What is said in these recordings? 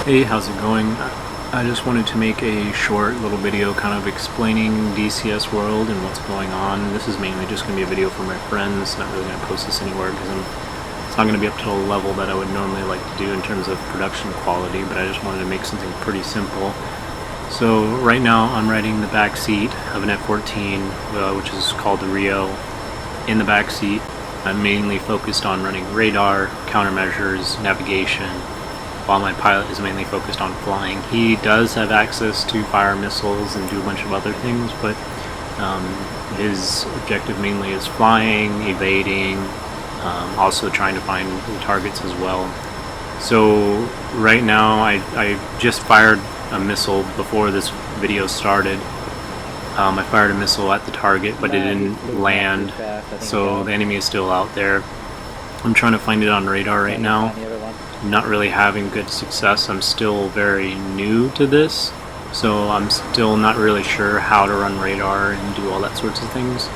Hey, how's it going? I just wanted to make a short little video kind of explaining DCS world and what's going on. This is mainly just going to be a video for my friends, not really going to post this anywhere because it's not going to be up to the level that I would normally like to do in terms of production quality, but I just wanted to make something pretty simple. So right now I'm riding the back seat of an F-14, which is called the RIO. In the back seat, I'm mainly focused on running radar, countermeasures, navigation, while my pilot is mainly focused on flying. He does have access to fire missiles and do a bunch of other things, but his objective mainly is flying, evading, also trying to find targets as well. So right now I just fired a missile before this video started. I fired a missile at the target, but it didn't land, so the enemy is still out there. I'm trying to find it on radar right now. I'm not really having good success. I'm still very new to this, so I'm still not really sure how to run radar and do all that sorts of things.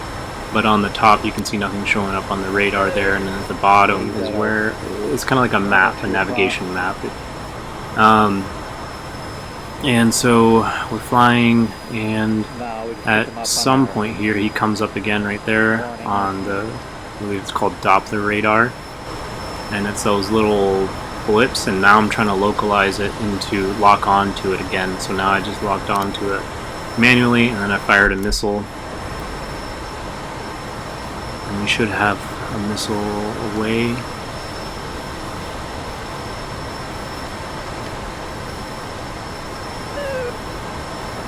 But on the top you can see nothing showing up on the radar there, and then at the bottom is where it's kind of like a map, a navigation map. And so we're flying, and at some point here he comes up again right there on the, I believe it's called Doppler radar, and it's those little blips, and now I'm trying to localize it into lock on to it again. So now I just locked on to it manually, and then I fired a missile, and we should have a missile away.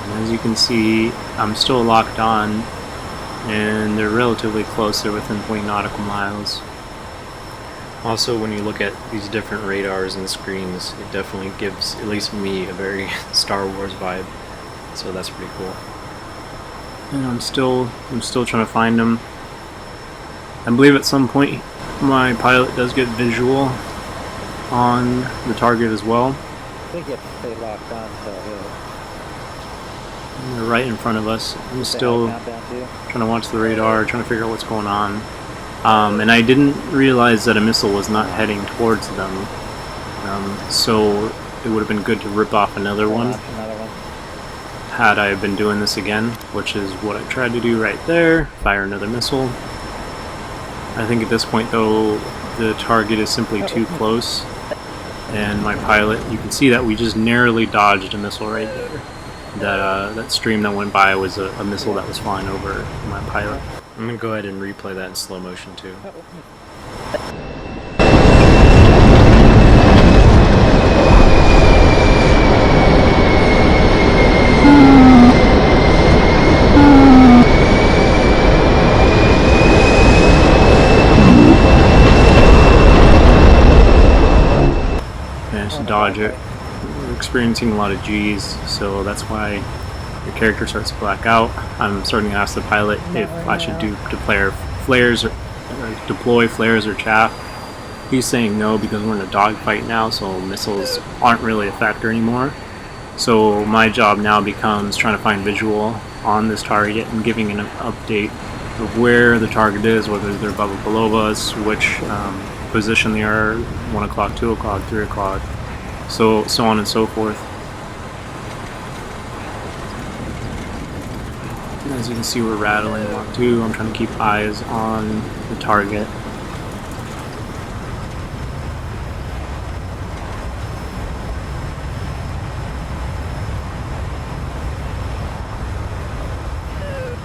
And as you can see, I'm still locked on, and they're relatively close. They're within 20 nautical miles. Also, when you look at these different radars and screens, it definitely gives, at least me, a very Star Wars vibe. So that's pretty cool. And I'm still trying to find them. I believe at some point my pilot does get visual on the target as well. I think you have to stay locked on till here. And they're right in front of us. I'm still trying to watch the radar, trying to figure out what's going on. And I didn't realize that a missile was not heading towards them, so it would have been good to rip off another one had I been doing this again, which is what I tried to do right there, fire another missile. I think at this point though the target is simply too close, and my pilot, you can see that we just narrowly dodged a missile right there. That stream that went by was a missile that was flying over my pilot. I'm going to go ahead and replay that in slow motion too. Managed to dodge it. We're experiencing a lot of G's, so that's why the character starts to black out. I'm starting to ask the pilot if I should deploy flares or chaff. He's saying no because we're in a dogfight now, so missiles aren't really a factor anymore. So my job now becomes trying to find visual on this target and giving an update of where the target is, whether they're above or below us, which position they are, 1 o'clock, 2 o'clock, 3 o'clock, so on and so forth. As you can see, we're rattling a lot too. I'm trying to keep eyes on the target.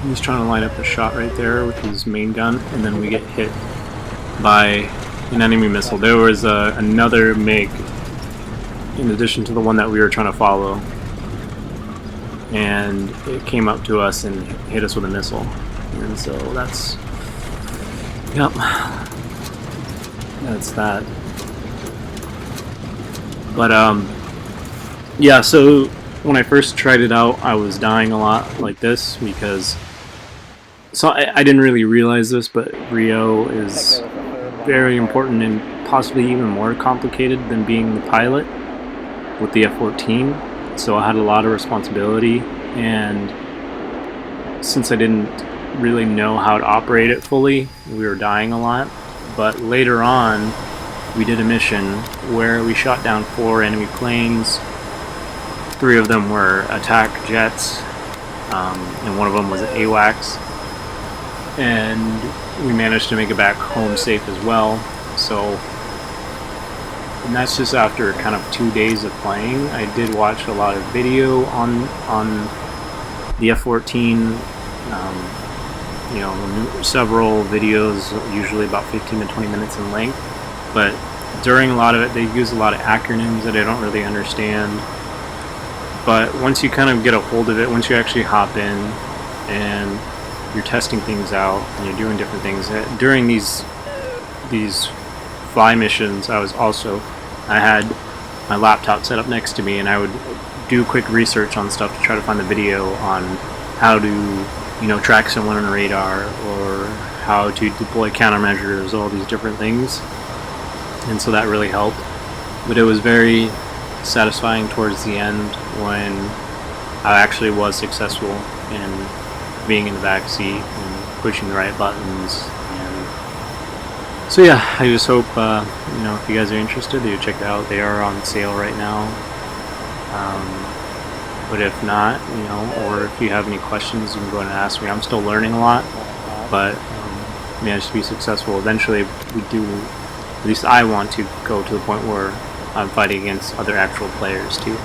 He's trying to line up a shot right there with his main gun, and then we get hit by an enemy missile. There was another MiG in addition to the one that we were trying to follow, and it came up to us and hit us with a missile. And so that's, yep, that's that. But yeah, so when I first tried it out, I was dying a lot like this because, so I didn't really realize this, but RIO is very important and possibly even more complicated than being the pilot with the F-14. So I had a lot of responsibility, and since I didn't really know how to operate it fully, we were dying a lot. But later on, we did a mission where we shot down 4 enemy planes. 3 of them were attack jets, and one of them was an AWACS. And we managed to make it back home safe as well. So, and that's just after kind of 2 days of playing. I did watch a lot of video on the F-14. You know, several videos, usually about 15 to 20 minutes in length. But during a lot of it, they use a lot of acronyms that I don't really understand. But once you kind of get a hold of it, once you actually hop in and you're testing things out and you're doing different things, during these fly missions, I had my laptop set up next to me, and I would do quick research on stuff to try to find the video on how to, you know, track someone on radar, or how to deploy countermeasures, all these different things. And so that really helped. But it was very satisfying towards the end when I actually was successful in being in the back seat and pushing the right buttons. And so yeah, I just hope you know, if you guys are interested, you check it out. They are on sale right now. But if not, you know, or if you have any questions, you can go ahead and ask me. I'm still learning a lot, but managed to be successful. Eventually, we do. At least I want to go to the point where I'm fighting against other actual players too.